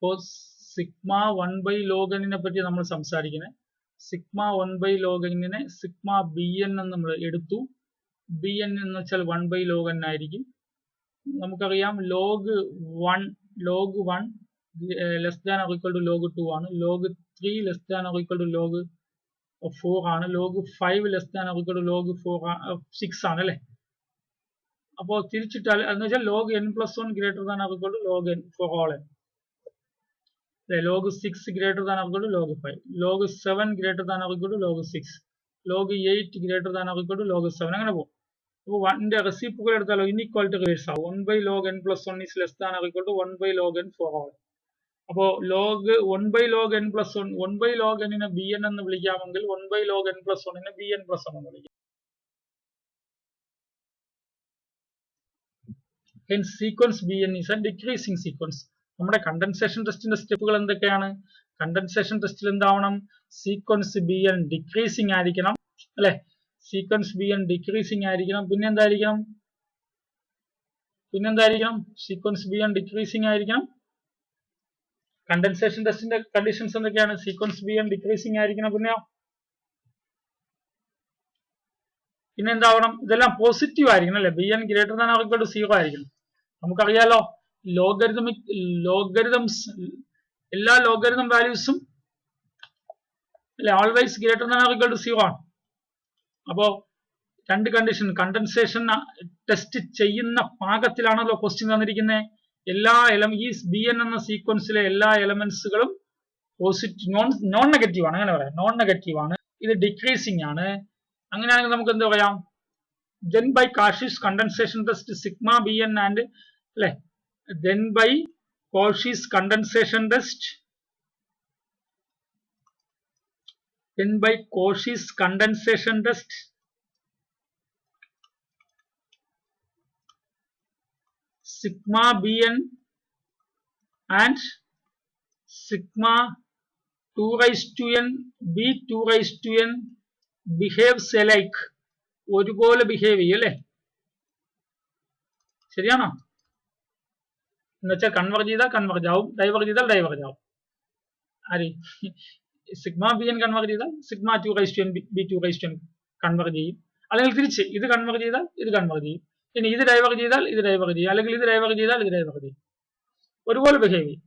അപ്പോൾ sigma 1 log n പറ്റി നമ്മൾ സംസാരിക്കുന്നത്. Sigma 1 log n sigma B N എന്ന് നമ്മൾ എടുത്തു. ബി എൻ എന്ന് വെച്ചാൽ 1 log n ആയിരിക്കും. നമുക്കറിയാം log 1 less than or equal to log 2 ആണ്. Log 3 less than or equal to log 4 ആണ്. Log 5 less than or equal to log 6 ആണ് അല്ലെ. അപ്പോൾ തിരിച്ചിട്ടാൽ എന്ന് വെച്ചാൽ log n+1 greater than or equal to log n for all n. Log 6 greater than or equal to log 5. Log 7 greater than or equal to log 6. Log 8 greater than or equal to log 7. അങ്ങനെ പോകും. അപ്പോൾ 1ന്റെ reciprocal എടുത്താലോ inequality reverse ആവും. 1 log n+1 is less than or equal to 1 log n for all. അപ്പോൾ log 1 log n+1 1 log n നെ B N എന്ന് വിളിക്കാമെങ്കിൽ 1 log n+1 നെ ബി n+1 എന്ന് വിളിക്കാം. Hence sequence bn is a decreasing sequence. നമ്മുടെ condensation ടെസ്റ്റിന്റെ സ്റ്റെപ്പുകൾ എന്തൊക്കെയാണ്? കണ്ടൻസേഷൻ ടെസ്റ്റിൽ എന്താവണം? സീക്വൻസ് ബി എൻ ഡിക്രീസിങ് ആയിരിക്കണം അല്ലെ. സീക്വൻസ് ബി എൻ ഡിക്രീസിങ് ആയിരിക്കണം. പിന്നെന്തായിരിക്കണം? സീക്വൻസ് ബി എൻ ഡിക്രീസിങ് ആയിരിക്കണം. കണ്ടൻസേഷൻ ടെസ്റ്റിന്റെ കണ്ടീഷൻസ് എന്തൊക്കെയാണ്? സീക്വൻസ് ബി എൻ ഡിക്രീസിങ് ആയിരിക്കണം. പിന്നെ എന്താവണം? ഇതെല്ലാം പോസിറ്റീവ് ആയിരിക്കണം അല്ലെ. B n greater than or equal to 0 ആയിരിക്കണം. നമുക്കറിയാലോ ലോഗരിതംസ് എല്ലാ ലോഗരിതം വാല്യൂസും അല്ലെ always greater than or equal to 0 ആണ്. അപ്പോ രണ്ട് കണ്ടീഷൻ കണ്ടൻസേഷൻ ടെസ്റ്റ് ചെയ്യുന്ന പാകത്തിലാണല്ലോ ക്വസ്റ്റ്യൻ തന്നിരിക്കുന്നത്. എല്ലാ ഈ ബി എൻ എന്ന സീക്വൻസിലെ എല്ലാ എലമെന്റ്സുകളും പോസിറ്റീവ് നോൺ നെഗറ്റീവ് ആണ്. അങ്ങനെ പറയാം, നോൺ നെഗറ്റീവ് ആണ്. ഇത് ഡിക്രീസിങ് ആണ്. അങ്ങനെയാണെങ്കിൽ നമുക്ക് എന്താ പറയാം? then by Cauchy's condensation test sigma bn and അല്ലെ then by Cauchy's condensation test sigma bn and sigma 2 raised to n b 2 raised to n behaves alike. ഒരുപോലെ ബിഹേവ് ചെയ്യും അല്ലെ. ശരിയാണോ? എന്നുവെച്ചാൽ കൺവെർജ് ചെയ്താൽ കൺവെർജ് ആവും, ഡൈവേർജ് ചെയ്താൽ ഡൈവേർജ് ആവും. ആര്? സിഗ്മ ബി എൻ കൺവെർജ് ചെയ്താൽ sigma 2 raised to n B 2 raised to n converge ചെയ്യും. അല്ലെങ്കിൽ തിരിച്ച് ഇത് കൺവെർജ് ചെയ്താൽ ഇത് കൺവെർജ് ചെയ്യും. ഇനി ഇത് ഡൈവേർജ് ചെയ്താൽ ഇത് ഡൈവേർജ് ചെയ്യും. അല്ലെങ്കിൽ ഇത് ഡൈവേർജ് ചെയ്താൽ ഇത് ഡൈവേർജ് ചെയ്യും. ഒരുപോലെ ബിഹേവ് ചെയ്യും.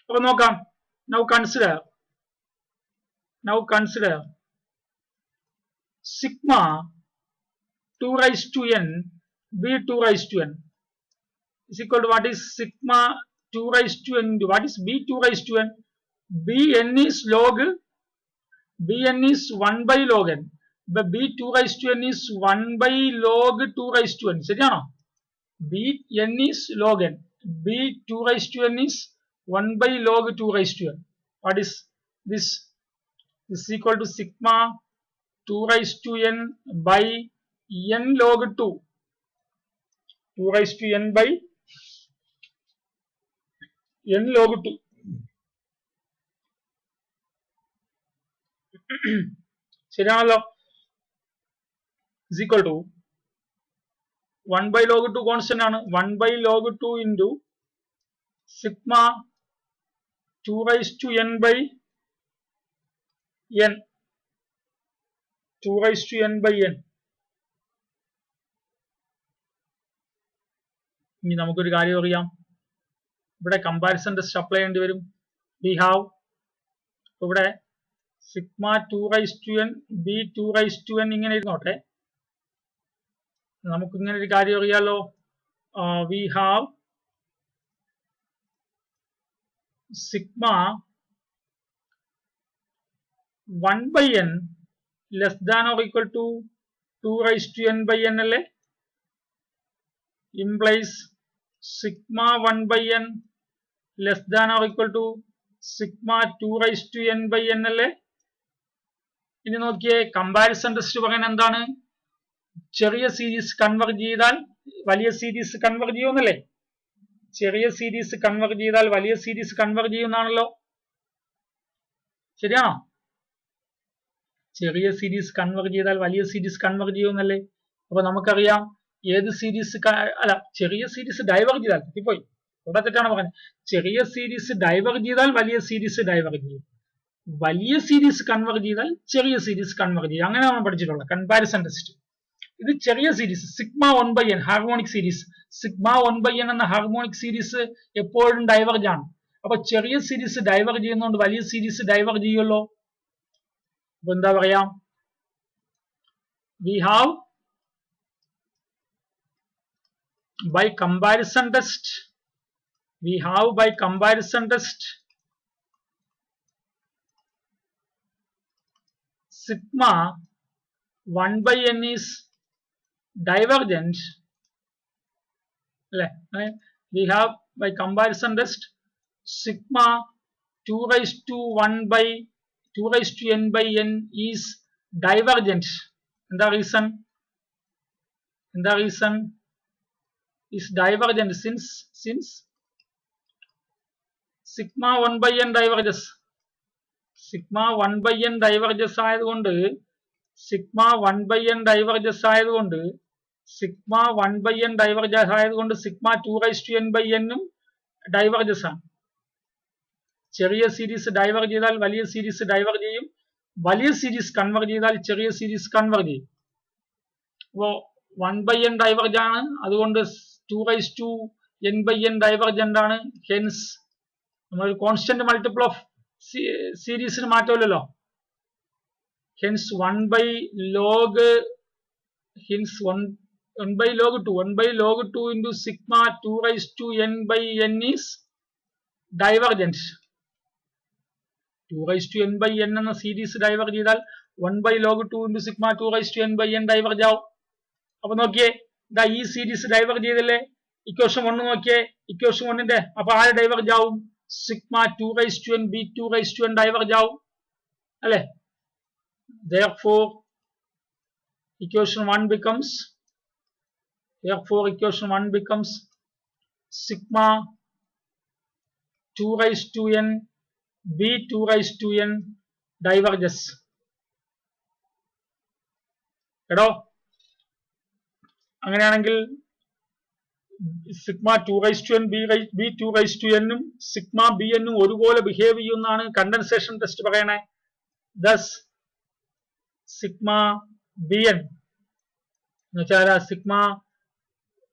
അപ്പൊ നോക്കാം. Now consider sigma 2 raised to n b 2 raised to n is equal to what is sigma 2 raised to n into what is b 2 raised to n. bn is 1 by log n, but b 2 raised to n is 1 by log 2 raised to n. ശരിയാണോ? bn is log n, b 2 raised to n is 1 by log 2 raised to n. What is this? This is equal to sigma 2 raised to n by n log 2. 2 raised to n by n log 2. ശരിയാണല്ലോ? is equal to 1 by log 2 constant ആണ്. 1 by log 2 into sigma 2 raised to n by n. 2 raised to n by n. ഇനി നമുക്കൊരു കാര്യം അറിയാം. ഇവിടെ comparison test apply ചെയ്യേണ്ടി വരും. We have ഇവിടെ sigma 2 raised to n b 2 raised to n ഇങ്ങനെ ഇരുന്നോട്ടെ. നമുക്ക് ഇങ്ങനെ ഒരു കാര്യം അറിയാലോ. We have sigma 1 by n less than or equal to 2 raised to n by n അല്ലേ. implies sigma 1 by n less than or equal to sigma 2 raised to n by n അല്ലേ. ഇനി നോക്കിയേ, കമ്പാരിസൺ ടെസ്റ്റ് പറയുന്നത് എന്താണ്? ചെറിയ series converge ചെയ്താൽ വലിയ series converge ചെയ്യുമെന്നല്ലേ. ചെറിയ സീരീസ് കൺവെർജ് ചെയ്താൽ വലിയ സീരീസ് കൺവെർജ് ചെയ്യുന്നാണല്ലോ. ശരിയാണോ? ചെറിയ സീരീസ് കൺവെർജ് ചെയ്താൽ വലിയ സീരീസ് കൺവെർജ് ചെയ്യുമെന്നല്ലേ. അപ്പൊ നമുക്കറിയാം ഏത് സീരീസ് അല്ല ചെറിയ സീരീസ് ഡൈവേർജ് ചെയ്താൽ തെറ്റിപ്പോയി. ഇവിടെ തെറ്റാണ് പറയുന്നത്. ചെറിയ സീരീസ് ഡൈവേർജ് ചെയ്താൽ വലിയ സീരീസ് ഡൈവേർജ് ചെയ്യും, വലിയ സീരീസ് കൺവേർജ് ചെയ്താൽ ചെറിയ സീരീസ് കൺവേർജ് ചെയ്യും. അങ്ങനെ നമ്മൾ പഠിച്ചിട്ടുള്ളത് കമ്പാരിസൺ ടെസ്റ്റ്. ഇത് ചെറിയ series sigma 1/n harmonic series. Sigma 1/n എന്ന ഹാർമോണിക് സീരീസ് എപ്പോഴും ഡൈവേർജ് ആണ്. അപ്പൊ ചെറിയ സീരീസ് ഡൈവേർജ് ചെയ്യുന്നതുകൊണ്ട് വലിയ സീരീസ് ഡൈവേർജ് ചെയ്യുമല്ലോ. അപ്പൊ എന്താ പറയാ, we have by comparison test sigma 1/n is divergent. We have by comparison test sigma 2/1/2/n is divergent. And the reason is divergent since sigma 1/n diverges. sigma 1/n diverges ആയതുകൊണ്ട് sigma 1/n diverges ആയതുകൊണ്ട് sigma 1/n diverges ആയതുകൊണ്ട് sigma 2/n ഉം diverges ആണ്. ചെറിയ series diverge ചെയ്താൽ വലിയ series diverge ചെയ്യും, വലിയ സീരീസ് കൺവേർജ് ചെയ്താൽ ചെറിയ സീരീസ് കൺവേർജ് ചെയ്യും. അപ്പോ 1/n ഡൈവേർജ് ആണ്, അതുകൊണ്ട് 2/n/n ഡൈവർജന്റ് ആണ്. ഹെൻസ് നമ്മൾ കോൺസ്റ്റന്റ് മൾട്ടിപ്പിൾ ഓഫ് സീരീസിന് മാറ്റമില്ലല്ലോ. Hence 1/log 2 into sigma 2/n/n is divergent. 2/n എന്ന സീരീസ് ഡൈവേർജ് ചെയ്താൽ 1/log 2 into sigma 2/n/n diverge ആവും. അപ്പൊ നോക്കിയേ, ഇതാ ഈ സീരീസ് ഡൈവേർജ് ചെയ്തല്ലേ. ഇക്വേഷൻ 1 നോക്കിയേ, ഇക്വേഷൻ 1ന്റെ അപ്പൊ ആര് ഡൈവേർജ് ആവും? Sigma 2/n b 2/n diverge ആവും അല്ലെ. therefore equation 1 becomes sigma 2/n b 2/n diverges. കേട്ടോ, അങ്ങനെയാണെങ്കിൽ സിഗ്മ 2/n b 2/n ഉം സിഗ്മ bn ഉം ഒരുപോലെ ബിഹേവ് ചെയ്യുന്നതാണ് കണ്ടൻസേഷൻ ടെസ്റ്റ് പറയണേ. thus സിഗ്മ bn എന്ന് വെച്ചാൽ sigma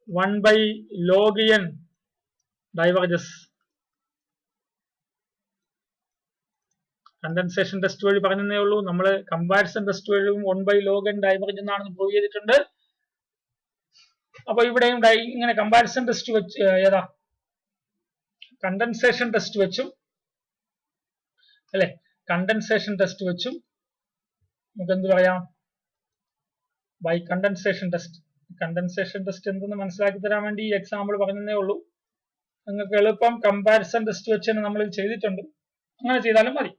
1/log n diverges. Condensation test വഴി പറഞ്ഞതേ ഉള്ളൂ. നമ്മൾ കമ്പാരിസൺ ടെസ്റ്റ് വഴി 1/log n ഡൈവർജ് എന്നാണെന്ന് പ്രൂവ് ചെയ്തിട്ടുണ്ട്. അപ്പൊ ഇവിടെയും ഇങ്ങനെ കമ്പാരിസൺ ടെസ്റ്റ് വെച്ച് ഏതാ കണ്ടൻസേഷൻ ടെസ്റ്റ് വെച്ചും അല്ലെ, കണ്ടൻസേഷൻ ടെസ്റ്റ് വെച്ചും നമുക്ക് എന്ത് പറയാം, ബൈ കണ്ടൻസേഷൻ ടെസ്റ്റ് എന്തെന്ന് മനസ്സിലാക്കി തരാൻ വേണ്ടി ഈ എക്സാമ്പിൾ പറഞ്ഞതേ ഉള്ളൂ. നിങ്ങൾക്ക് എളുപ്പം കമ്പാരിസൺ ടെസ്റ്റ് വെച്ച് തന്നെ നമ്മൾ ചെയ്തിട്ടുണ്ട്, അങ്ങനെ ചെയ്താലും മതി.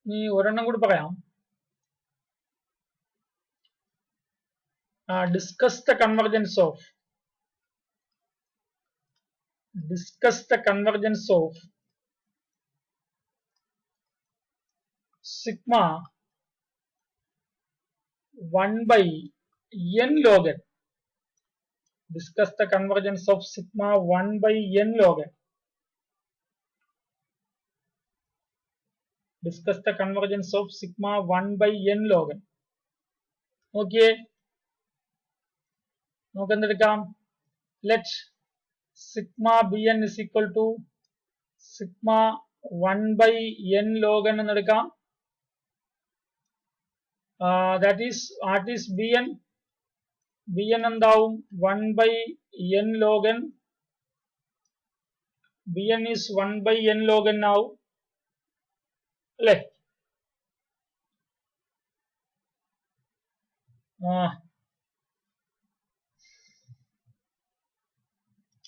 ഇനി ഒരെണ്ണം കൂടി പറയാം. Discuss the convergence of sigma 1/n log n. Discuss the convergence of sigma 1/n log n. Discuss the convergence of sigma 1/n log n. Okay. നമുക്ക് എന്തെടുക്കാം? Let sigma bn is equal to sigma 1/n log n എന്നെടുക്കാം. That is what is bn? bn എന്താവും? 1/n log n. bn is 1/n log n ആവും അല്ലേ.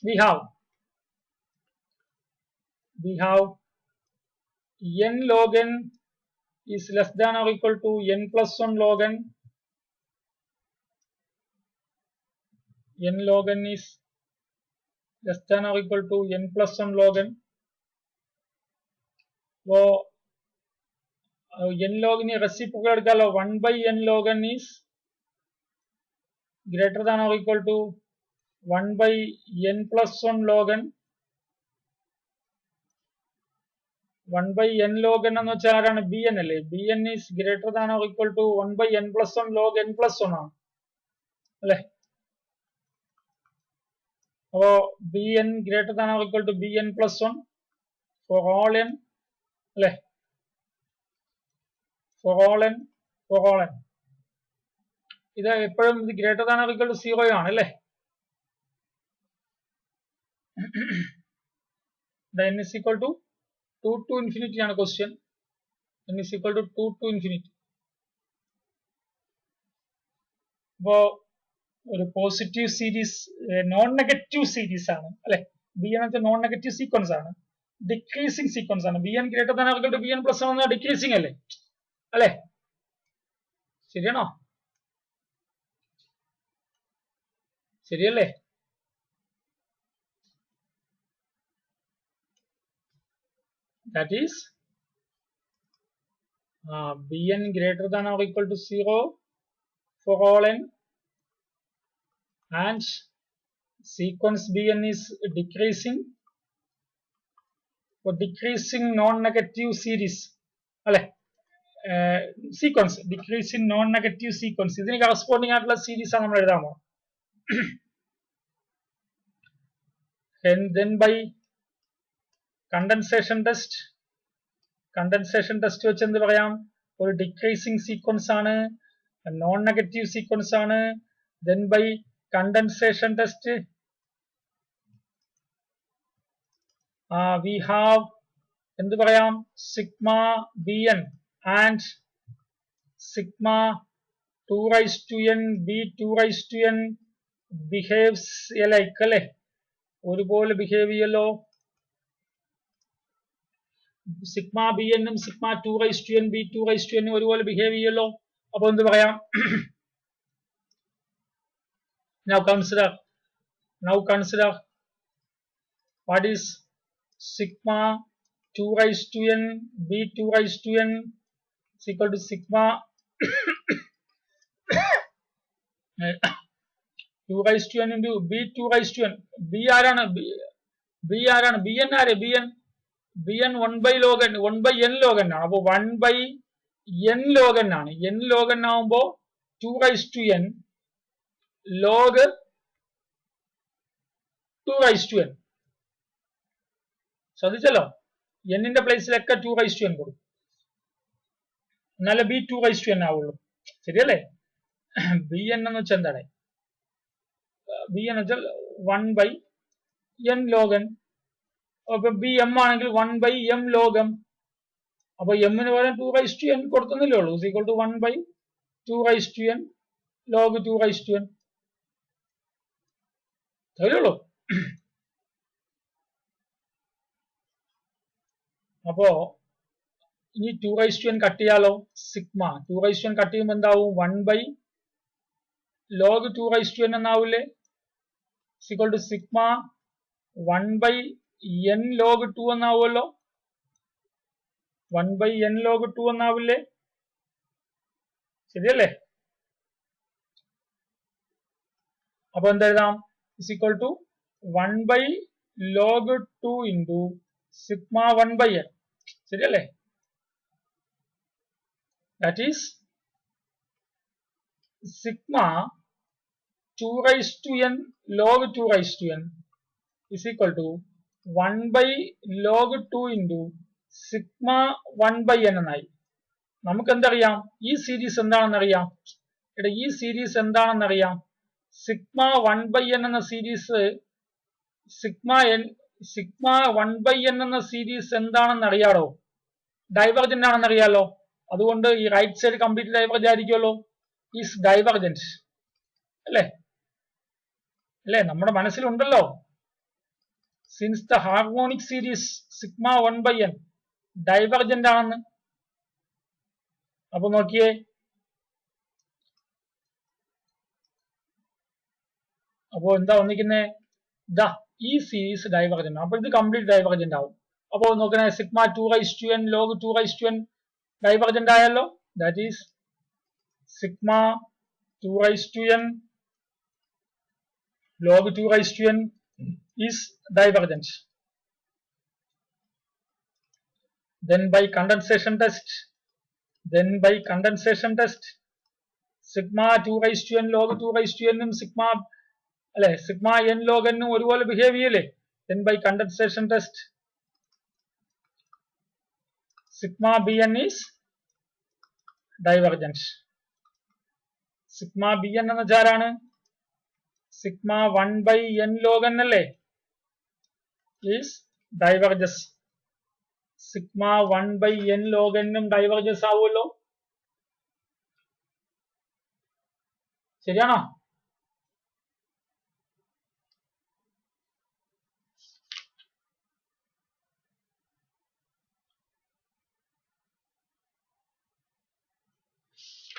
we have n log n is less than or equal to n plus 1 log n. n log n is less than or equal to n plus 1 log n. So n log n reciprocal എടുക്കാലോ. 1/n log n is greater than or equal to 1 by n plus 1 log n. 1 by n log n എന്ന് വെച്ചാൽ ആരാണ്? bn അല്ലേ? bn is greater than or equal to 1 by n plus 1 log n plus 1 ആണ് അല്ലേ? അപ്പോ bn greater than or equal to bn plus 1 for all n അല്ലേ? for all n ഇത് എപ്പോഴും ഇത് greater than or equal to 0 ആണ് അല്ലേ? n is equal to 2 to infinity ആണ് question. n is equal to 2 to infinity. അപ്പോ ഒരു positive series non negative series ആണ് അല്ലെ? B n non negative sequence ആണ്, ഡിക്രീസിങ് സീക്വൻസ് ആണ്. B n greater than or equal to b n plus 1 decreasing അല്ലേ? അല്ലെ? ശരിയാണോ? ശരിയല്ലേ? That is bn greater than or equal to 0 for all n, and sequence bn is decreasing for decreasing non-negative series അല്ലെ? Sequence decreasing non negative sequence, ഇതിന് corresponding ആയിട്ടുള്ള series ആണ് നമ്മൾ എഴുതാമോ? then by condensation test വെച്ച് എന്ത് പറയാം? ഒരു decreasing sequence ആണ്, നോൺ നെഗറ്റീവ് സീക്വൻസ് ആണ്. then by condensation test we have എന്ത് പറയാം? Sigma bn and sigma 2 raised to n b 2 raised to n behaves alike അല്ലെ? ഒരുപോലെ ബിഹേവ് ചെയ്യല്ലോ. സിഗ്മ ബി എന്നും sigma 2 raised to n b 2 raised to n ഒരുപോലെ behave ചെയ്യല്ലോ. അപ്പൊ എന്ത് പറയാം? now consider what is sigma 2 raised to n b 2 raised to n is equal to sigma 2 raised to n into b 2 raised to n. b ആരാണ്? bn ആരെ? bn 1 by log n 1 by n log n ആണ്. അപ്പൊ 1 by n log n ആണ്. n log n ആവുമ്പോ 2 raised to n log 2 raised to n. ശ്രദ്ധിച്ചല്ലോ? n ന്റെ പ്ലേസിലൊക്കെ 2 raised to n കൊടുക്കും, എന്നാലേ b 2 raised to n ആവുള്ളൂ. ശരിയല്ലേ? bn എന്ന് വെച്ചാൽ എന്താണ്? bn വെച്ചാൽ 1 by n log n. അപ്പൊ ബി എം ആണെങ്കിൽ 1 by m log m. അപ്പൊ m ന് പകരം 2 raised to n കൊടുക്കുന്നില്ലേ ഉള്ളൂ. is equal to 1 by 2 raised to n log 2 raised to n. അറിയുള്ളൂ. അപ്പോ ഇനി 2 raised to n കട്ട് ചെയ്യാലോ. Sigma 2 raised to n cut ചെയ്യുമ്പോൾ എന്താവും? 1 by log 2 raised to n എന്നാവില്ലേ? is equal to sigma 1 by n log 2 എന്നാവുമല്ലോ. 1 by n log 2 എന്നാവില്ലേ? ശരിയല്ലേ? അപ്പൊ എന്തെഴുതാം? is equal to 1 by log 2 into sigma 1 by n. ശരിയല്ലേ? that is sigma 2 raised to n log 2 raised to n is equal to 1 by log 2 into sigma 1 by n എന്നായി. നമുക്ക് എന്തറിയാം? ഈ series എന്താണെന്നറിയാം. ഈ series എന്താണെന്നറിയാം. സിഗ്മ 1 by n എന്ന series sigma 1 by n എന്ന സീരീസ് എന്താണെന്ന് അറിയാലോ? ഡൈവർജന്റ് ആണെന്ന് അറിയാലോ. അതുകൊണ്ട് ഈ റൈറ്റ് സൈഡ് കംപ്ലീറ്റ് ഡൈവർജന്റ് ആയിരിക്കുമല്ലോ. ഈസ് ഡൈവർജന്റ് അല്ലേ? നമ്മുടെ മനസ്സിലുണ്ടല്ലോ. Since the harmonic series sigma 1 by n divergent ആണെന്ന്. അപ്പൊ നോക്കിയേ, അപ്പോ എന്താ വന്നിരിക്കുന്നേ? ഈ സീരീസ് ഡൈവർജന്റ്. അപ്പൊ ഇത് കംപ്ലീറ്റ് ഡൈവർജന്റ് ആവും. അപ്പോ നോക്കണേ, sigma 2 raised to n log 2 raised to n divergent ആയല്ലോ. That is sigma 2 raised to n log 2 raised to n is divergent. Then by condensation test, sigma 2 raised to n log 2 raised to n sigma n log n ഒരുപോലെ behave ചെയ്യല്ലേ. Then by condensation test, sigma bn is divergent. Sigma bn എന്ന വെച്ചാലാണ് sigma 1 by n log n അല്ലേ, is diverges. sigma 1 by n log n ഉം diverges ആവുമല്ലോ, ശരിയാണോ?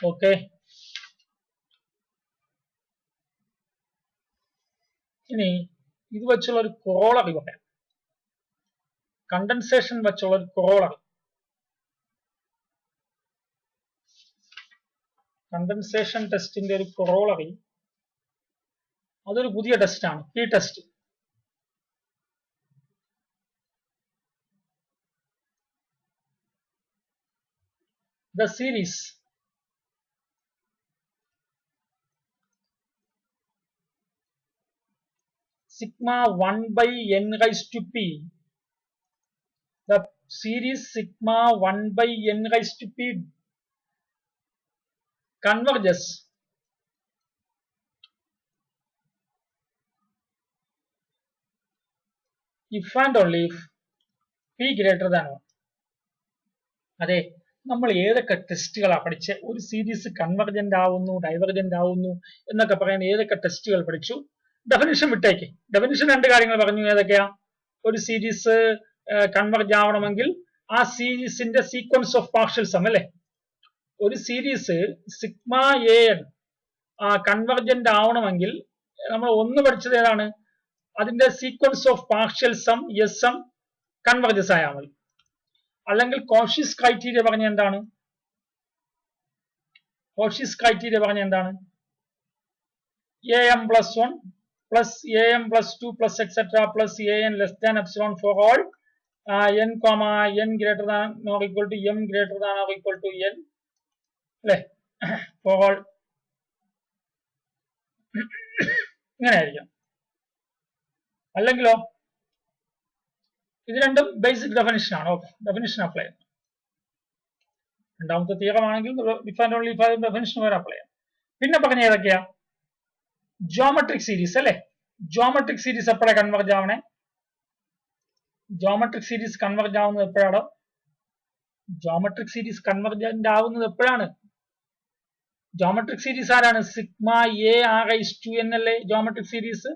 Okay. ഇനി ഇത് വെച്ചുള്ള ഒരു കൊറോളറി പറയാം. കണ്ടൻസേഷൻ വെച്ചുള്ള ഒരു കൊറോളറി. കണ്ടൻസേഷൻ ടെസ്റ്റിന്റെ ഒരു കൊറോളറി, അതൊരു പുതിയ ടെസ്റ്റാണ്, P test. The series sigma 1 by n raised to p, the series sigma 1 by n raised to p converges if and only if p greater than 1. അതെ, നമ്മൾ ഏതൊക്കെ ടെസ്റ്റുകളാണ് പഠിച്ചത്? ഒരു സീരീസ് കൺവർജന്റ് ആവുന്നു, ഡൈവർജന്റ് ആവുന്നു എന്നൊക്കെ പറയാൻ ഏതൊക്കെ ടെസ്റ്റുകൾ പഠിച്ചു? ഡെഫിനിഷൻ വിട്ടേക്ക്. ഡെഫിനിഷൻ രണ്ട് കാര്യങ്ങൾ പറഞ്ഞു. ഏതൊക്കെയാ? ഒരു സീരീസ് കൺവർജ് ആവണമെങ്കിൽ ആ സീരീസിന്റെ സീക്വൻസ് ഓഫ് പാർഷ്യൽ സം അല്ലെ. ഒരു series sigma a n convergent ആവണമെങ്കിൽ നമ്മൾ ഒന്ന് പഠിച്ചത് ഏതാണ്? അതിന്റെ sequence of partial sum s m converges ആയാൽ മതി. അല്ലെങ്കിൽ കോഷീസ് ക്രൈറ്റീരിയ പറഞ്ഞ എന്താണ്? കോഷീസ് ക്രൈറ്റീരിയ പറഞ്ഞ എന്താണ്? A m plus 1 plus a m plus 2 plus etcetera plus a n less than epsilon for all n comma n greater than nor equal to m greater than or equal to n അല്ലെ, for all. ഇങ്ങനെ ആയിരിക്കാം. അല്ലെങ്കിലോ ഇത് രണ്ടും basic definition ആണ്. Okay, definition apply ചെയ്യാം. രണ്ടാമത്തെ theorem ആണെങ്കിൽ if and only if definition വരെ അപ്ലൈ ചെയ്യാം. പിന്നെ പറഞ്ഞ ഏതൊക്കെയാ? ജോമെട്രിക് സീരീസ് അല്ലെ. ജോമെട്രിക് സീരീസ് എപ്പോഴാണ് കൺവർജ് ആവണേ? ജോമെട്രിക് സീരീസ് കൺവർജ് ആവുന്നത് എപ്പോഴാണ്? ജോമെട്രിക് സീരീസ് കൺവർജന്റ് ആവുന്നത് എപ്പോഴാണ്? ജോമെട്രിക് സീരീസ് ആരാണ്? Sigma A R raise to N അല്ലേ geometric series.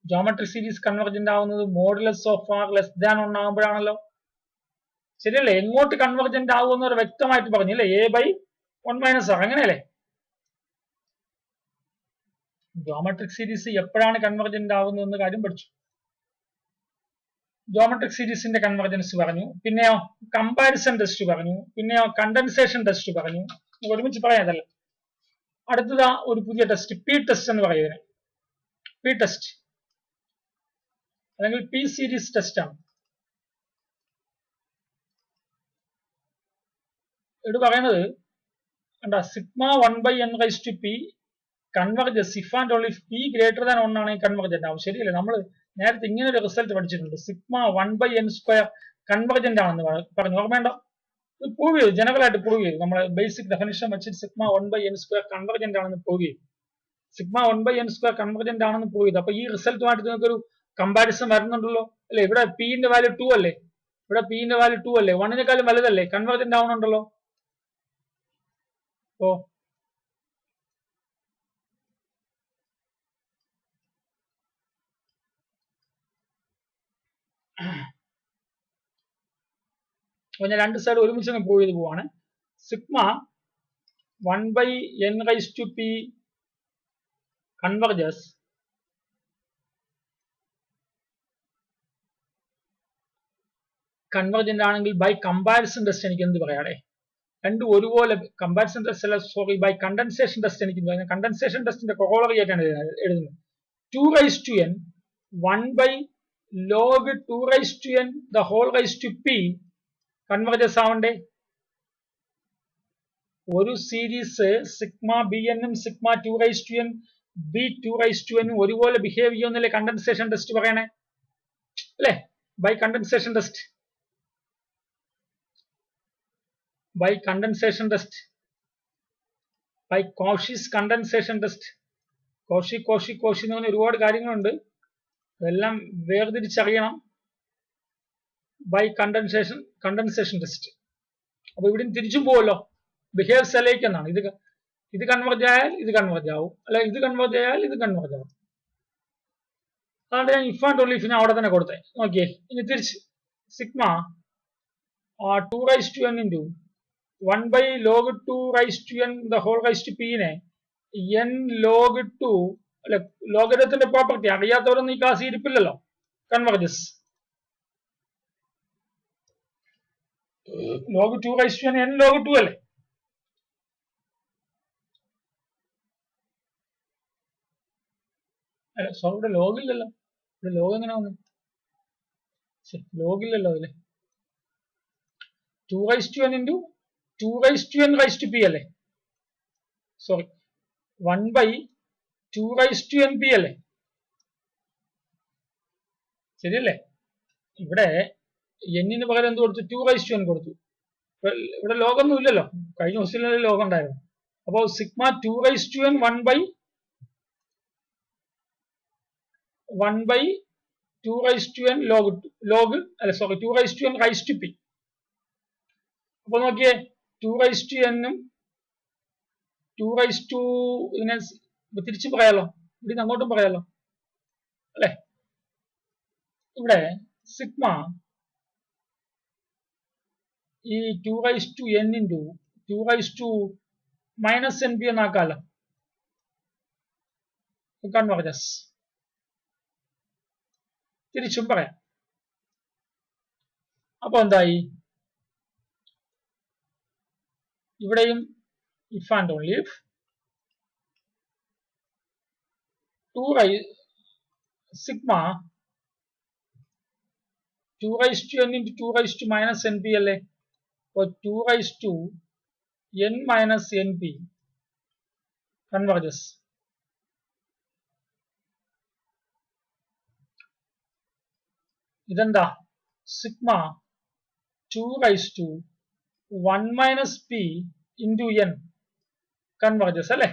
Geometric series convergent ആവുന്നത് modulus of R less than 1 ആകുമ്പോഴാണല്ലോ, ശരിയല്ലേ? എങ്ങോട്ട് കൺവർജന്റ് ആവുമെന്ന് വ്യക്തമായിട്ട് പറഞ്ഞില്ലേ, എ ബൈ 1 മൈനസ് ആർ, അങ്ങനെയല്ലേ? ജോമെട്രിക് സീരീസ് എപ്പോഴാണ് കൺവർജന്റ് ആവുന്നതെന്ന് കാര്യം പഠിച്ചു. ജോമെട്രിക് സീരീസിന്റെ കൺവർജൻസ് പറഞ്ഞു. പിന്നെയോ കമ്പാരിസൺ ടെസ്റ്റ് പറഞ്ഞു. പിന്നെയോ കണ്ടൻസേഷൻ ടെസ്റ്റ് പറഞ്ഞു. ഒരുമിച്ച് പറയാതല്ല. അടുത്തതാ ഒരു പുതിയ ടെസ്റ്റ്, പി ടെസ്റ്റ് എന്ന് പറയുന്നത്. പി ടെസ്റ്റ് അല്ലെങ്കിൽ പി സീരീസ് ടെസ്റ്റ് ആണ്. ഇത് പറയുന്നത് എന്താ? Sigma 1 by n raise to p converges if and only if p greater than 1 ആണെങ്കിൽ കൺവർജന്റ് ആവും. ശരിയല്ലേ? നമ്മൾ നേരത്തെ ഇങ്ങനെ ഒരു റിസൾട്ട് പഠിച്ചിട്ടുണ്ട്. Sigma 1 by n square convergent ആണെന്ന് പറഞ്ഞു, ഓർമ്മയുണ്ടോ? ഇത് പ്രൂവ് ചെയ്തു, ജനറൽ ആയിട്ട് പ്രൂവ് ചെയ്തു. നമ്മൾ ബേസിക് ഡെഫിനിഷൻ വെച്ചിട്ട് sigma 1 by n square convergent ആണെന്ന് പ്രൂവ് ചെയ്തു. Sigma 1 by n square convergent ആണെന്ന് പ്രൂവ് ചെയ്തു. അപ്പൊ ഈ റിസൾട്ടുമായിട്ട് നിങ്ങൾക്ക് ഒരു കമ്പാരിസൺ വരുന്നുണ്ടല്ലോ അല്ലെ? ഇവിടെ പിന്റെ വാല്യൂ 2 അല്ലേ? ഇവിടെ പിന്റെ വാല്യൂ 2 അല്ലേ? 1-നേക്കാളും വലുതല്ലേ? കൺവർജന്റ് ആവുന്നുണ്ടല്ലോ. ഓ അപ്പൊ ഞാൻ രണ്ട് സൈഡ് ഒരുമിച്ച് പ്രൂവ് ചെയ്ത് പോവാണ്. Sigma 1 by n raise to p converges convergent ആണെങ്കിൽ ബൈ കമ്പാരിസൺ ടെസ്റ്റ് എനിക്ക് എന്ത് പറയാടേ? രണ്ടും ഒരുപോലെ കമ്പാരിസൺ ടെസ്റ്റ് അല്ല, സോറി, ബൈ കണ്ടൻസേഷൻ ടെസ്റ്റ് എനിക്ക് കണ്ടൻസേഷൻ ടെസ്റ്റിന്റെ കൊറോളറി ആയിട്ടാണ് എഴുതുന്നത്. 2 raised to n 1 by log 2 raised to n the whole raised to p converges ആവണ്ടേ? ഒരു സീരീസ് സിഗ്മ ബി എന്നും sigma 2 raised to n B 2 raised to n ഒരുപോലെ behave ചെയ്യുന്നല്ലേ condensation test പറയണേ അല്ലേ? By condensation test, by condensation test, by Cauchy's condensation test. Cauchy എന്ന് പറഞ്ഞ ഒരുപാട് കാര്യങ്ങളുണ്ട്, അതെല്ലാം വേർതിരിച്ചറിയണം. By condensation test. അപ്പൊ ഇവിടെ തിരിച്ചും പോവല്ലോ, ബിഹേവ്സ് അലൈക്ക് എന്നാണ്. ഇത് കൺവേർജ് ആയാൽ ഇത് കൺവേർജ് ആവും, അല്ല ഇത് കൺവേർജ് ആയാൽ ഇത് കൺവേർജ് ആവും. അതുകൊണ്ട് ഞാൻ ഇഫ് ആൻഡ് ഓൺലി ഇഫിനെ അവിടെ തന്നെ കൊടുത്തേ. നോക്കിയേ, ഇനി തിരിച്ച് sigma 2 raised to n into 1 by log 2 raised to n the whole raised to p നെ n log 2 അല്ലെ, ലോഗരിതത്തിന്റെ പ്രോപ്പർട്ടി അറിയാത്തവരൊന്നും ഈ ക്ലാസ് ഇരിപ്പില്ലല്ലോ. Converges log 2 raised to n n log 2 അല്ലേ? സോറി, ഇവിടെ ലോഗില്ലല്ലോ. ഇവിടെ ലോഗ് എങ്ങനെ വന്നു? ലോഗില്ലല്ലോ അതില്. 2 raised to n into 2 raised to n raised to p അല്ലേ? Sorry, 1 by 2 raised to n p അല്ലേ? ശരിയല്ലേ? ഇവിടെ എന്നിന് പകരം എന്ത് കൊടുത്തു? 2 raised to n കൊടുത്തു. ഇവിടെ ലോഗൊന്നും ഇല്ലല്ലോ, കഴിഞ്ഞ ക്വസ്റ്റ്യനിൽ ലോഗ് ഉണ്ടായിരുന്നു. അപ്പോൾ sigma 2 raised to n 1 by 2 raised to n log അല്ല sorry 2 raised to n raised to p. അപ്പൊ നോക്കിയേ, 2 raised to n ഉം 2 raised to ഇതിനെ തിരിച്ചു പറയാലോ, ഇവിടെ അങ്ങോട്ടും പറയാലോ അല്ലെ? ഇവിടെ സിഗ്മ ഈ 2 raised to n into 2 raised to minus np എന്നാക്കാലോ. കൺവർജസ് തിരിച്ചും പറയാം. അപ്പൊ എന്തായി? ഇവിടെയും if and only if 2 sigma 2 raised to n into 2 raised to minus np അല്ലേ? അപ്പോൾ 2 raised to n minus np converges. ഇതെന്താ? Sigma 2 raised to 1 minus p into n converges അല്ലേ?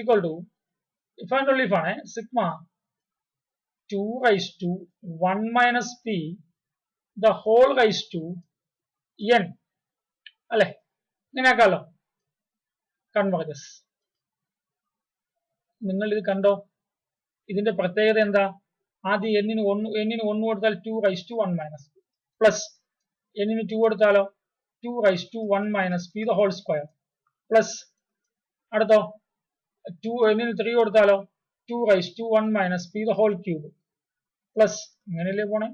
Equal to if and only if ആണ് sigma 2 raised to 1 minus p the whole raised to n അല്ലെ? ഇങ്ങനെ ആക്കാലോ, converges. നിങ്ങൾ ഇത് കണ്ടോ? ഇതിന്റെ പ്രത്യേകത എന്താ? ആദ്യം എന്നിന് 1 കൊടുത്താൽ 2 raised to 1 minus p plus എന്നിന് 2 കൊടുത്താലോ 2 raised to 1 minus p the whole square plus അടുത്തോ 2 എന്നിന് 3 കൊടുത്താലോ 2 raised to 1 minus p the whole cube plus ഇങ്ങനെയല്ലേ പോണേ?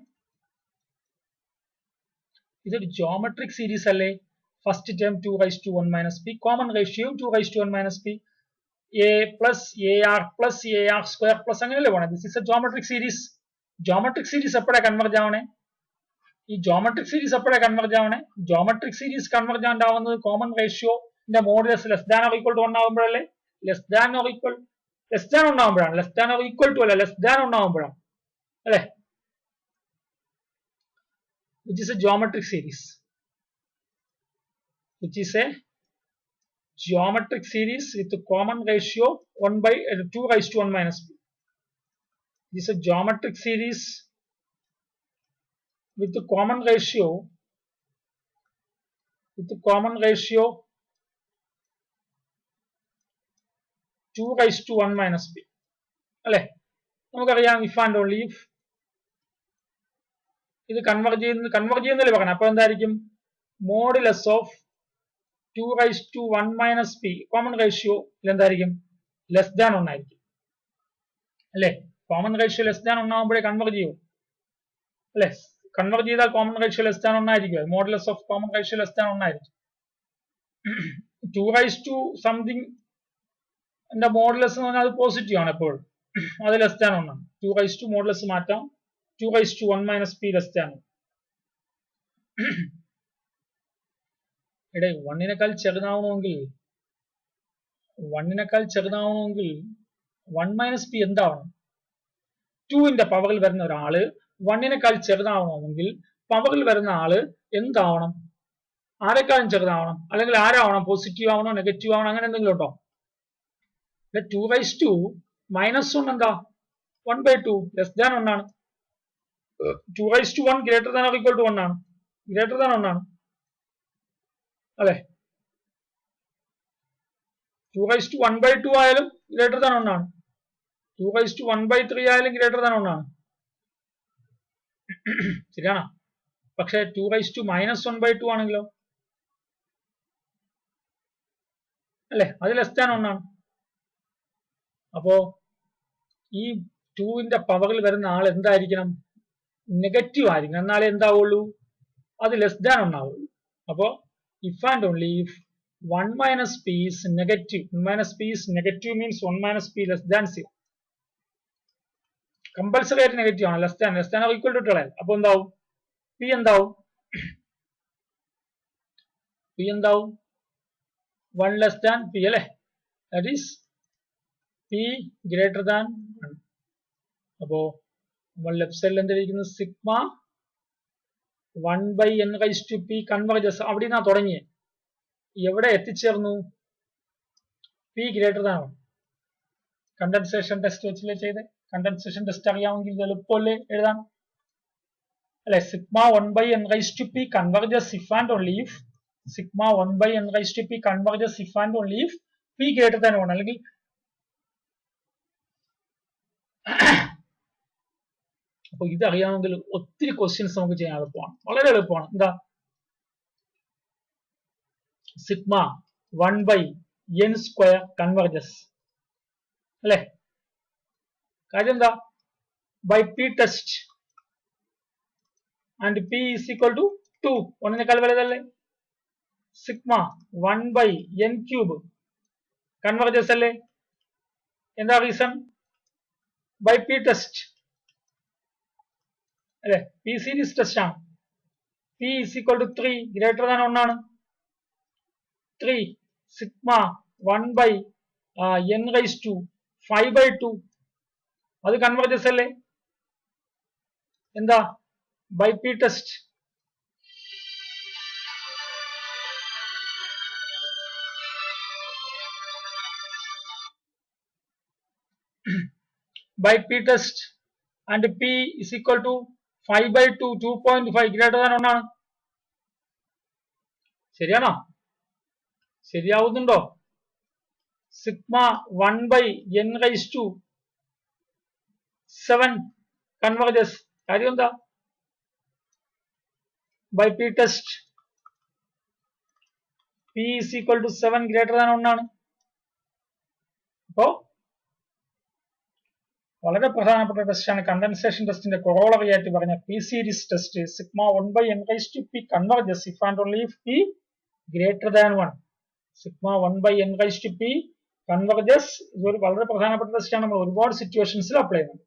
ഇതൊരു ജോമെട്രിക് സീരീസ് അല്ലേ? First term 2 raised to 1 minus p, common ratio 2 raised to 1 minus p, a plus ar square plus അങ്ങനെയല്ലേ പോണേ? This is a geometric series. Geometric series എപ്പോഴാ converge ആവണേ? ഈ geometric series എപ്പോഴാ കൺവർജ് ആവണേ? ജോമെട്രിക് സീരീസ് കൺവർജ് ആവുന്നത് common റേഷ്യോന്റെ modulus less than or equal to 1 ആവുമ്പോഴല്ലേ? Less than or equal less than ഉണ്ടാവുമ്പോഴാണ്, less than or equal to അല്ല, ലെസ് ദാൻ ഉണ്ടാവുമ്പോഴാണ് അല്ലെ? which is a geometric series, which is a geometric series with a common ratio 1 by 2 raised to 1 minus p. This is a geometric series with a common ratio 2 raised to 1 minus p അല്ലെ? നമുക്കറിയാം if and only if ഇത് converge ചെയ്യുന്നല്ലേ പറയണം. അപ്പൊ എന്തായിരിക്കും? Modulus of 2 raised to 1 minus p common ratio എന്തായിരിക്കും? Less than 1 ആയിരിക്കും അല്ലെ? Common ratio less than 1 ആകുമ്പോഴേ കൺവർജ് ചെയ്യും അല്ലെ? കൺവർജ് ചെയ്താൽ കോമൺ റേഷ്യോ ലെസ് ദാൻ 1 ആയിരിക്കും. Modulus of common ratio less than 1 ആയിരിക്കും. 2 raised to something എന്റെ മോഡുലസ് എന്ന് പറഞ്ഞാൽ അത് പോസിറ്റീവ് ആണ് എപ്പോഴും, അത് ലെസ് ദാൻ 1 ആണ്. 2 മോഡുലസ് മാറ്റാം, 2 - p ലെസ് ദാൻ 1. ഇവിടെ 1 ചെറുതാവണമെങ്കിൽ 1 - p എന്താവണം? 2ന്റെ പവറിൽ വരുന്ന ഒരാള് 1 ചെറുതാവണമെങ്കിൽ പവറിൽ വരുന്ന ആള് എന്താവണം? ആരെക്കാളും ചെറുതാവണം, അല്ലെങ്കിൽ ആരാവണം? പോസിറ്റീവ് ആവണോ, നെഗറ്റീവ് ആവണോ, അങ്ങനെ എന്തെങ്കിലും ഉണ്ടോ? 2 - 1 എന്താ? 1/2 ലെസ് ദാൻ 1 ആണ്. 2 greater than or equal to 1 ആണ്, ഗ്രേറ്റർ ദാൻ 1 ആണ് അല്ലെ. 2 ആയാലും ഗ്രേറ്റർ ദാൻ 1 ആണ്, 2 ആയാലും ഗ്രേറ്റർ ദാൻ 1 ആണ്. ശരിയാണോ? പക്ഷെ 2 - ആണെങ്കിലോ അല്ലെ, അത് ലെസ് ദാൻ 1 ആണ്. അപ്പോ ഈ 2ന്റെ പവറിൽ വരുന്ന ആൾ എന്തായിരിക്കണം? നെഗറ്റീവ് ആയിരിക്കണം, എന്നാലേ എന്താവുള്ളൂ? അത് ലെസ് ദാൻ 1 ആവുള്ളൂ. അപ്പോ if and only if 1 - p is negative, 1 - p is negative means 1 - p less than 0. Compulsory ആയിട്ട് നെഗറ്റീവ് ആണ്, less than or equal to 12. അപ്പൊ എന്താവും? p എന്താവും? p എന്താവും? 1 ലെസ് ദാൻ p അല്ലെ, that is p greater than 1. അപ്പോ നമ്മൾ left സൈഡിൽ എന്തായിരിക്കുന്നത്? Sigma 1/n⁻p converges. അവിടെ നിന്നാ തുടങ്ങിയേ, എവിടെ എത്തിച്ചേർന്നു? p greater than 1. Condensation test വെച്ചില്ലേ ചെയ്ത്? കണ്ടൻസേഷൻ ടെസ്റ്റ് അറിയാമെങ്കിൽ എളുപ്പമല്ലേ എഴുതാൻ അല്ലെ. Sigma 1/n⁻p converges if and only if, sigma 1/n⁻p converges if and only if p greater than 1. അല്ലെങ്കിൽ അപ്പൊ ഇതറിയാമെങ്കിൽ ഒത്തിരി ക്വസ്റ്റ്യൻസ് നമുക്ക് ചെയ്യാൻ എളുപ്പമാണ്, വളരെ എളുപ്പമാണ്. എന്താ? സിഗ്മ 1/n² കൺവെർജസ് അല്ലെ. കാര്യം എന്താ? By p test and p is equal to 2, 1 വലുതല്ലേ. സിഗ്മ 1/n³ കൺവെർജസ് അല്ലേ. എന്താ റീസൺ? ബൈ p ടെസ്റ്റ് അല്ലെ. p സീരീസ് ടെസ്റ്റ് ആണ്. p is equal to 3 greater than 1 ആണ്. 3 സിഗ്മ 1/n⁵5/2 അത് കൺവെർജസ് അല്ലേ. എന്താ? By p test. by p test and p is equal to 5/2, 2.5 greater than 1 ആണ്. ശരിയാണോ? ശരിയാവുന്നുണ്ടോ? Sigma 1/n⁻7 converges. കാര്യം എന്താ? By p test p is equal to 7 greater than 1 ആണ്. അപ്പോ വളരെ പ്രധാനപ്പെട്ട ടെസ്റ്റാണ് കണ്ടൻസേഷൻ ടെസ്റ്റിന്റെ കൊറോളറി ആയിട്ട് പറഞ്ഞ p series test. Sigma 1/n⁻p converges if and only if p greater than 1. Sigma 1/n⁻p converges ഇതൊരു വളരെ പ്രധാനപ്പെട്ട ടെസ്റ്റാണ്, നമ്മൾ ഒരുപാട് സിറ്റുവേഷൻസിൽ അപ്ലൈ ചെയ്യുന്നത്.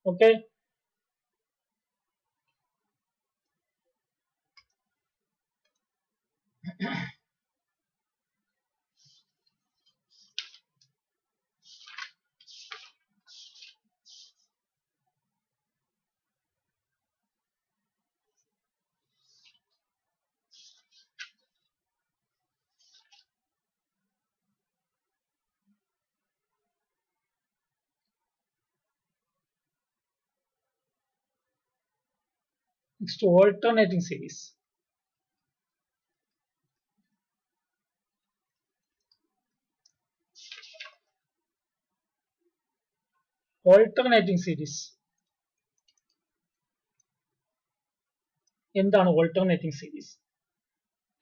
Okay, next alternating series. Alternating series എന്താണ്? ഓൾട്ടർനേറ്റിംഗ് സീരീസ്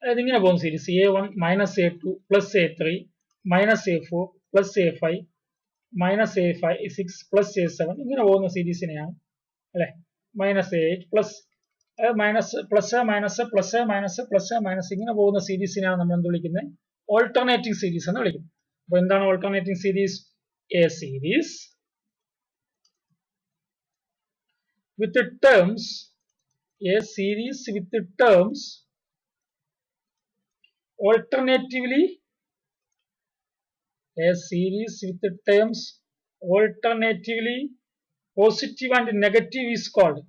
അതായത് ഇങ്ങനെ പോകുന്ന series a1 - a2 + a3 - a4 + a5 - a6 + a7 ഇങ്ങനെ പോകുന്ന സീരീസിനെയാണ് അല്ലെ. -a8 പ്ലസ് മൈനസ് ഇങ്ങനെ പോകുന്ന സീരീസിനെയാണ് നമ്മൾ എന്ത് വിളിക്കുന്നത്? ഓൾട്ടർനേറ്റിംഗ് സീരീസ് എന്ന് വിളിക്കുന്നത്. അപ്പോൾ എന്താണ് alternating series? A series with terms, a series with terms alternatively, a series with terms alternatively positive and negative is called,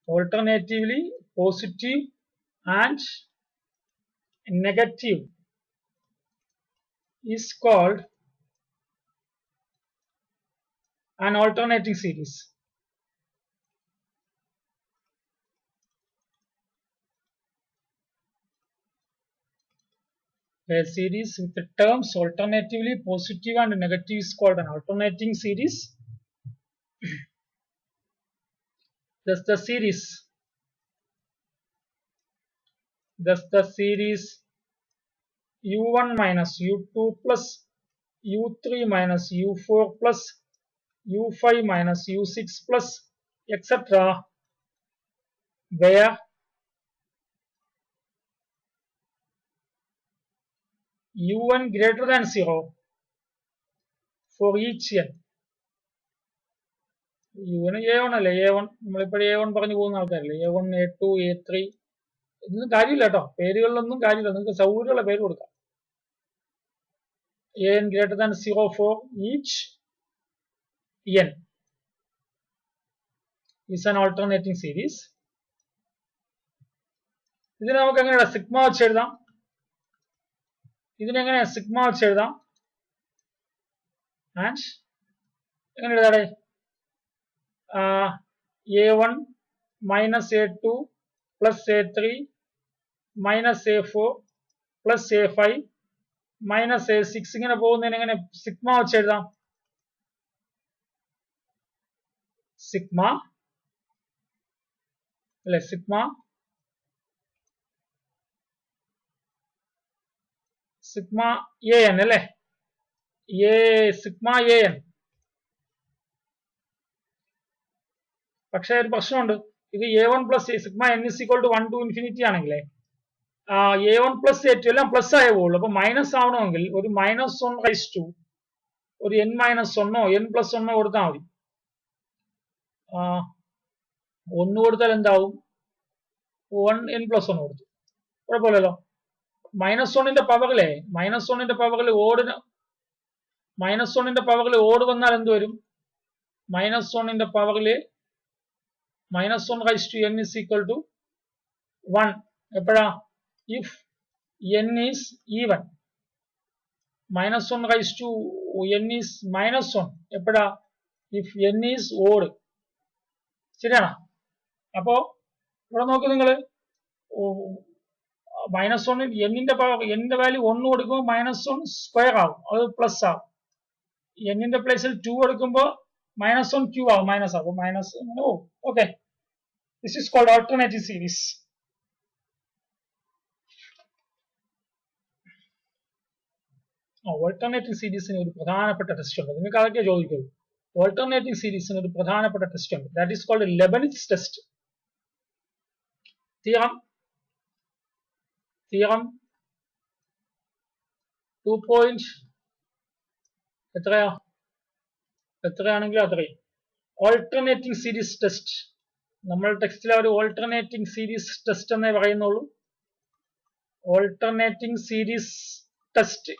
alternatively positive and negative is called an alternating series. A series with the terms alternatively positive and negative is called an alternating series. Thus the series u1 minus u2 plus u3 minus u4 plus u5 minus u6 plus etc. where u1 greater than 0 for each n. u1 a1 അല്ലേ, a1 നമ്മളിപ്പോൾ a1 പറഞ്ഞു പോകുന്ന ആൾക്കാരല്ലേ, a1 a2 a3 ഇതൊന്നും കാര്യമില്ല കേട്ടോ, പേരുകളിലൊന്നും കാര്യമില്ല, നിങ്ങൾക്ക് സൗകര്യമുള്ള പേര് കൊടുക്കാം. an greater than 0 for each n is an alternating series. ഇതിനെ നമുക്ക് എങ്ങനെയാണ് സിഗ്മ വെച്ച് എഴുതാം? ഇതിനെങ്ങനെ സിഗ്മ വെച്ച് എഴുതാം? ആൻഡ് എങ്ങനെ എഴുതാടെ? a1 minus a2 plus a3 minus a4 plus a5 minus a6 ഇങ്ങനെ പോകുന്നതിന് എങ്ങനെ സിഗ്മ വെച്ച് എഴുതാം? സിഗ്മ അല്ലെ, സിഗ്മ സിഗ്മ എ എൻ അല്ലെ, സിഗ്മ എ എൻ. പക്ഷെ ഒരു പ്രശ്നമുണ്ട്, ഇത് a1 plus sigma n is equal to 1 to infinity ആണെങ്കിലേ a1 plus a2 എല്ലാം പ്ലസ് ആയേ പോകുള്ളൂ. അപ്പൊ മൈനസ് ആവണമെങ്കിൽ ഒരു -1 റൈസ് ടു ഒരു n - 1 n + 1 കൊടുത്താൽ മതി. 1 കൊടുത്താൽ എന്താവും? 1 n + 1 കൊടുത്തു, കുഴപ്പമില്ലല്ലോ. -1ന്റെ പവറിലെ -1ന്റെ പവറിൽ ഓട് വന്നാൽ എന്ത് വരും? -1ന്റെ പവറിൽ -1 raise to n is equal to 1 എപ്പോഴാ? if n is even. -1 raise to n is -1 എപ്പോഴാ? if n is odd. ശരിയാണോ? അപ്പോ ഇവിടെ നോക്ക് നിങ്ങൾ, -1 n-ന്റെ പവർ n-ന്റെ വാല്യൂ 1 കൊടുക്കുമ്പോൾ -1 സ്ക്വയർ ആവും, അത് പ്ലസ് ആവും. n-ന്റെ പ്ലേസിൽ 2 കൊടുക്കുമ്പോൾ -1 q ആവും, മൈനസ് ആവും, മൈനസ് അങ്ങനെ പോകും. Okay, this is called alternative series. Alternative സീരീസിന് ഒരു പ്രധാനപ്പെട്ട ടെസ്റ്റ് ഉണ്ട്, നിങ്ങൾക്ക് അതൊക്കെ ചോദിക്കുള്ളൂ. ഓൾട്ടർനേറ്റീവ് സീരീസിന് ഒരു പ്രധാനപ്പെട്ട ടെസ്റ്റ് ഉണ്ട്, that is called Leibniz test. Theorem 2 point എത്രയാണെങ്കിലും അത്രയും ഓൾട്ടർനേറ്റിംഗ് സീരീസ് ടെസ്റ്റ്. നമ്മൾ ടെക്സ്റ്റിൽ ഒരു ഓൾട്ടർനേറ്റിംഗ് സീരീസ് ടെസ്റ്റ് എന്നേ പറയുന്നുള്ളൂ. ഓൾട്ടർനേറ്റിംഗ് സീരീസ് ടെസ്റ്റ്,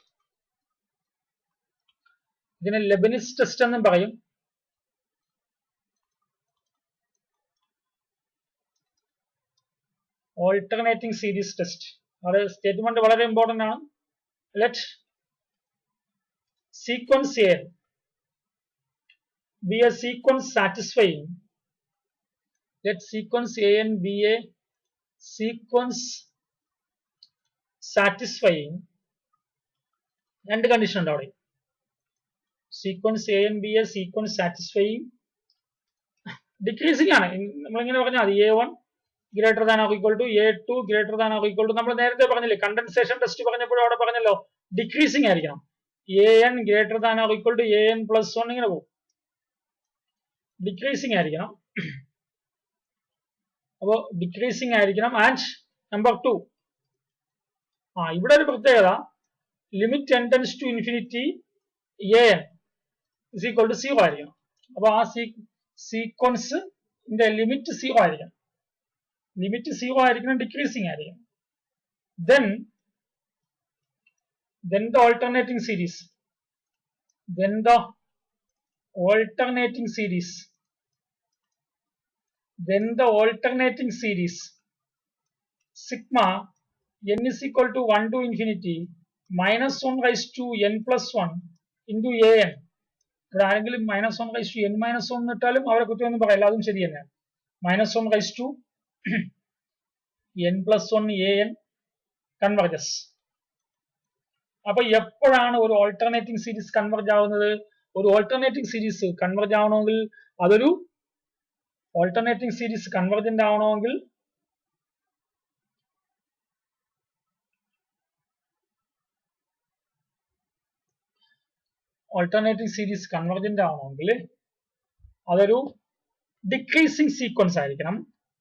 ഇതിനെ ലെബനിറ്റ്സ് ടെസ്റ്റ് എന്നും പറയും. ഓൾട്ടർനേറ്റിംഗ് സീരീസ് ടെസ്റ്റ്, അത് സ്റ്റേറ്റ്മെന്റ് വളരെ ഇമ്പോർട്ടന്റ് ആണ്. Let sequence A be a sequence satisfying, let sequence an be a sequence satisfying, രണ്ട് കണ്ടീഷൻ ഉണ്ട് അവിടെ. Sequence an be a sequence satisfying, decreasing ആണ്, നമ്മളിങ്ങനെ പറഞ്ഞാൽ മതി. a1 greater than or equal to a2 greater than or equal to, നമ്മൾ നേരത്തെ പറഞ്ഞില്ലേ കണ്ടൻസേഷൻ ടെസ്റ്റ് പറഞ്ഞപ്പോൾ അവിടെ പറഞ്ഞല്ലോ ഡിക്രീസിംഗ് ആയിരിക്കണം. an greater than or equal to an + 1 ഇങ്ങനെ പോകും, ഡിക്രീസിംഗ് ആയിരിക്കണം. അപ്പോ ഡിക്രീസിംഗ് ആയിരിക്കണം. ആൻഡ് നമ്പർ 2, ഇവിടെ ഒരു പ്രത്യേകത, limit n tends to infinity an is equal to 0 ആയിരിക്കണം. അപ്പൊ ആ സീക്വൻസിന്റെ ലിമിറ്റ് 0 ആയിരിക്കണം. ലിമിറ്റ് 0 ആയിരിക്കണം, ഡിക്രീസിങ് ആയിരിക്കണം. Then the alternating series. Sigma n is equal to 1 to infinity minus 1 raised to n plus 1 into an. ഇവിടെ ആരെങ്കിലും minus 1 raised to n minus 1 ഇട്ടാലും അവരെ കുറ്റമൊന്നും പറയില്ല, അതും ശരി തന്നെയാണ്. minus 1 raised to n plus 1 an converges. അപ്പൊ എപ്പോഴാണ് ഒരു ഓൾട്ടർനേറ്റിംഗ് സീരീസ് കൺവെർജ് ആവുന്നത്? ഒരു ഓൾട്ടർനേറ്റിംഗ് സീരീസ് കൺവെർജ് ആവണമെങ്കിൽ അതൊരു ഓൾട്ടർനേറ്റിംഗ് സീരീസ് കൺവെർജന്റ് ആവണമെങ്കിൽ അതൊരു ഡിക്രീസിങ് സീക്വൻസ് ആയിരിക്കണം,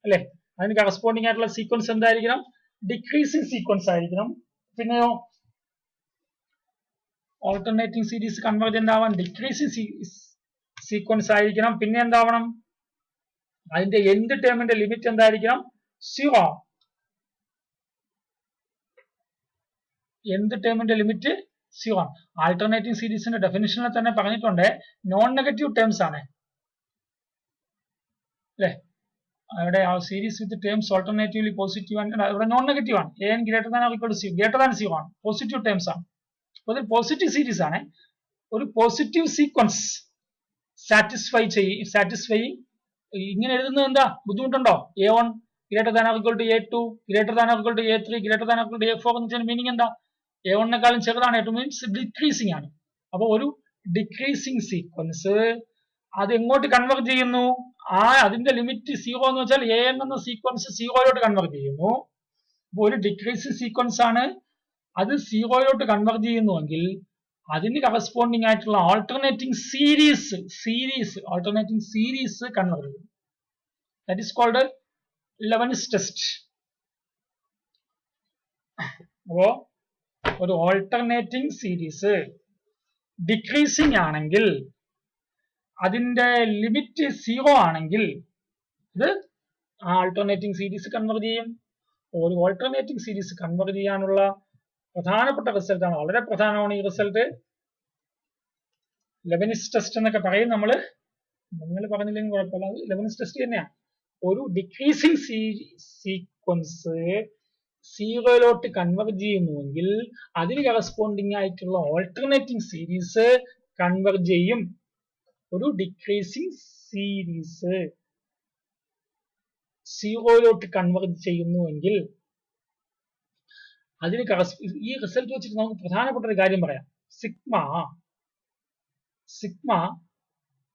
അല്ലെ? അതിന് കറസ്പോണ്ടിങ് ആയിട്ടുള്ള സീക്വൻസ് എന്തായിരിക്കണം? ഡിക്രീസിങ് സീക്വൻസ് ആയിരിക്കണം. പിന്നെയോ ഓൾട്ടർനേറ്റിംഗ് സീരീസ് കൺവെർജന്റ് ആവാൻ ഡിക്രീസിങ് സീക്വൻസ് ആയിരിക്കണം. പിന്നെ എന്താവണം? അതിന്റെ എന്ത് ടേമിന്റെ ലിമിറ്റ് എന്തായിരിക്കണം? 0. എന്ത് ടേമിന്റെ ലിമിറ്റ് 0. ആൾട്ടർനേറ്റിംഗ് സീരീസിന്റെ ഡെഫിനിഷനിൽ തന്നെ പറഞ്ഞിട്ടുണ്ട്, നോൺ നെഗറ്റീവ് ടേംസ് ആണ്, അല്ലെ? അവിടെ ആ series with terms alternatively positive ആണ്, ഇവിടെ നോൺ നെഗറ്റീവ് ആണ്. an greater than or equal to 0 ആണ്, പോസിറ്റീവ് ടേംസ് ആണ്. ഒരു പോസിറ്റീവ് സീരീസ് ആണ്. ഒരു പോസിറ്റീവ് സീക്വൻസ് സാറ്റിസ്ഫൈ ഇങ്ങനെ എഴുതുന്നത് എന്താ ബുദ്ധിമുട്ടുണ്ടോ? a1 greater than or equal to a2 greater than or equal to a3 greater than or equal to a4 എന്ന് വെച്ചാൽ മീനിങ് എന്താ? a1 നെക്കാളും ചെറുതാണ്, a2 മീൻസ് ഡിക്രീസിങ് ആണ്. അപ്പൊ ഒരു ഡിക്രീസിങ് സീക്വൻസ് അത് എങ്ങോട്ട് കൺവെർജ് ചെയ്യുന്നു? അതിന്റെ ലിമിറ്റ് 0 എന്ന് വെച്ചാൽ an എന്ന സീക്വൻസ് 0 കൺവെർജ് ചെയ്യുന്നു. അപ്പൊ ഒരു ഡിക്രീസിങ് സീക്വൻസ് ആണ്, അത് 0 കൺവെർജ് ചെയ്യുന്നുവെങ്കിൽ അതിന് കറസ്പോണ്ടിങ് ആയിട്ടുള്ള ഓൾട്ടർനേറ്റിംഗ് സീരീസ് കൺവെർജ് ചെയ്യും. That is called Leibniz test. അപ്പോ ഒരു ഓൾട്ടർനേറ്റിംഗ് സീരീസ് ഡിക്രീസിങ് ആണെങ്കിൽ, അതിന്റെ ലിമിറ്റ് 0 ആണെങ്കിൽ ഇത് ആ ആൾട്ടർനേറ്റിംഗ് സീരീസ് കൺവെർജ് ചെയ്യും. ഒരു ഓൾട്ടർനേറ്റിംഗ് സീരീസ് കൺവെർജ് ചെയ്യാനുള്ള പ്രധാനപ്പെട്ട റിസൾട്ടാണ്, വളരെ പ്രധാനമാണ് ഈ റിസൾട്ട്. ലെവനിസ് ടെസ്റ്റ് എന്നൊക്കെ പറയും നിങ്ങൾ പറഞ്ഞില്ലെങ്കിൽ കുഴപ്പമില്ല, ലെവനിസ് ടെസ്റ്റ് തന്നെയാണ്. ഒരു ഡിക്രീസിങ് സീക്വൻസ് 0 കൺവെർജ് ചെയ്യുന്നുവെങ്കിൽ അതിന് കറസ്പോണ്ടിങ് ആയിട്ടുള്ള ഓൾട്ടർനേറ്റിംഗ് സീരീസ് കൺവെർജ് ചെയ്യും. ഒരു ഡിക്രീസിങ് സീരീസ് 0 കൺവെർജ് ചെയ്യുന്നുവെങ്കിൽ അതിന് ഈ റിസൾട്ട് വെച്ചിട്ട് നമുക്ക് പ്രധാനപ്പെട്ട ഒരു കാര്യം പറയാം. Sigma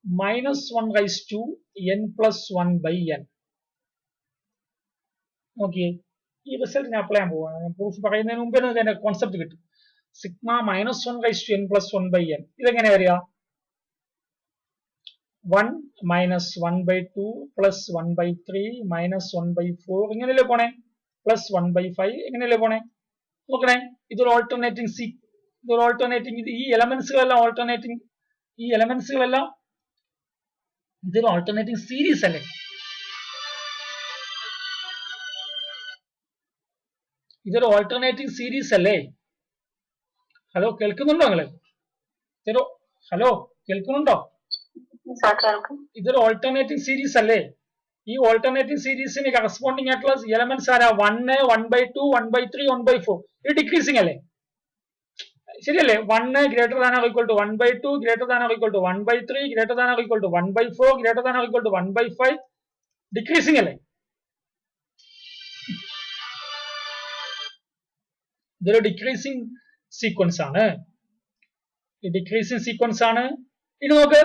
-1 raised to n plus 1 by n. നോക്കിയേ, ഈ റിസൾട്ട് ഞാൻ അപ്ലൈ ചെയ്യാൻ പോവാണ്. പ്രൂഫ് പറയുന്നതിന് മുമ്പേ അതിന്റെ കോൺസെപ്റ്റ് കിട്ടും. Sigma -1 raised to n plus 1 by n ഇതെങ്ങനെ വരിക? 1 minus 1 by 2 plus 1 by 3 minus 1 by 4 ഇങ്ങനെയല്ലേ പോണേ? പ്ലസ് 1 by 5 എങ്ങനെയല്ലേ പോണേ? നോക്കണേ, ഇതൊരു ഓൾട്ടർനേറ്റിംഗ് ഈ എലമെന്റ്സുകളെല്ലാം ഇതൊരു ഓൾട്ടർനേറ്റിംഗ് സീരീസ് അല്ലേ? ഇതൊരു ഓൾട്ടർനേറ്റിംഗ് സീരീസ് അല്ലേ? ഹലോ, കേൾക്കുന്നുണ്ടോ നിങ്ങള്? ഹലോ, കേൾക്കുന്നുണ്ടോ? ഇതൊരു ഓൾട്ടർനേറ്റിംഗ് സീരീസ് അല്ലേ? ഈ ഓൾട്ടർനേറ്റിംഗ് സീരീസിന് കറസ്പോണ്ടിങ് ആയിട്ടുള്ള എലമെന്റ്സ് ആരാ? 1, 1/2, 1/3, 1/4. ഇത് ഡിക്രീസിംഗ് അല്ലേ? ശരിയല്ലേ? 1 greater than or equal to 1/2 greater than or equal to 1/3 greater than or equal to 1/4 greater than or equal to 1/5. Decreasing അല്ലേ? ഇതൊരു ഡിക്രീസിംഗ് സീക്വൻസ് ആണ്. ഇനി നോക്ക്,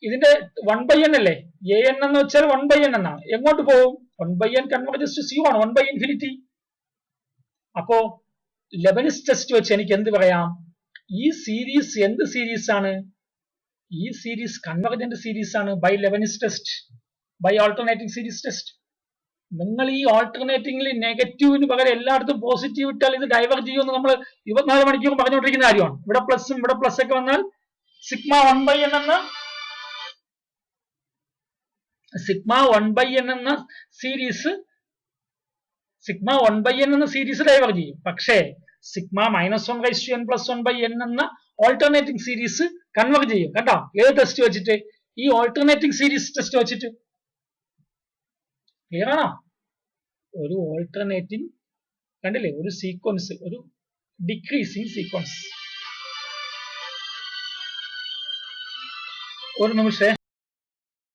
ഇതിന്റെ 1/n അല്ലേ? an എന്ന് വെച്ചാൽ 1/n എന്നാണ്. എങ്ങോട്ട് പോകും? 1/n കൺവെർജസ് ടു 0 ആണ്, 1/∞. അപ്പോ ലെബനിസ് ടെസ്റ്റ് വെച്ച് എനിക്ക് എന്ത് പറയാം? ഈ സീരീസ് എന്ത് സീരീസ് ആണ്? ഈ സീരീസ് കൺവെർജന്റ് സീരീസ് ആണ് by Leibniz test, by alternating series test. നിങ്ങൾ ഈ ഓൾട്ടർനേറ്റിംഗിൽ നെഗറ്റീവിന് പകരം എല്ലായിടത്തും പോസിറ്റീവ് ഇട്ടാൽ ഇത് ഡൈവേർജ് ചെയ്യുമെന്ന് നമ്മൾ 24 മണിക്കൂർ പറഞ്ഞുകൊണ്ടിരിക്കുന്ന കാര്യമാണ്. ഇവിടെ പ്ലസും ഇവിടെ പ്ലസ് ഒക്കെ വന്നാൽ സിഗ്മ 1/n എന്ന സീരീസ് ഡൈവേർജ് ചെയ്യും. പക്ഷേ സിഗ്മ -1/n+1/n എന്ന ഓൾട്ടർനേറ്റിംഗ് സീരീസ് കൺവേർജ് ചെയ്യും. കേട്ടോ, ഏത് ടെസ്റ്റ് വെച്ചിട്ട്? ഈ ഓൾട്ടർനേറ്റിംഗ് സീരീസ് ടെസ്റ്റ് വെച്ചിട്ട്. ക്ലിയർ ആണോ? ഒരു ഓൾട്ടർനേറ്റിംഗ് കണ്ടില്ലേ, ഒരു സീക്വൻസ്, ഒരു ഡിക്രീസിങ് സീക്വൻസ്. ഒരു നിമിഷം.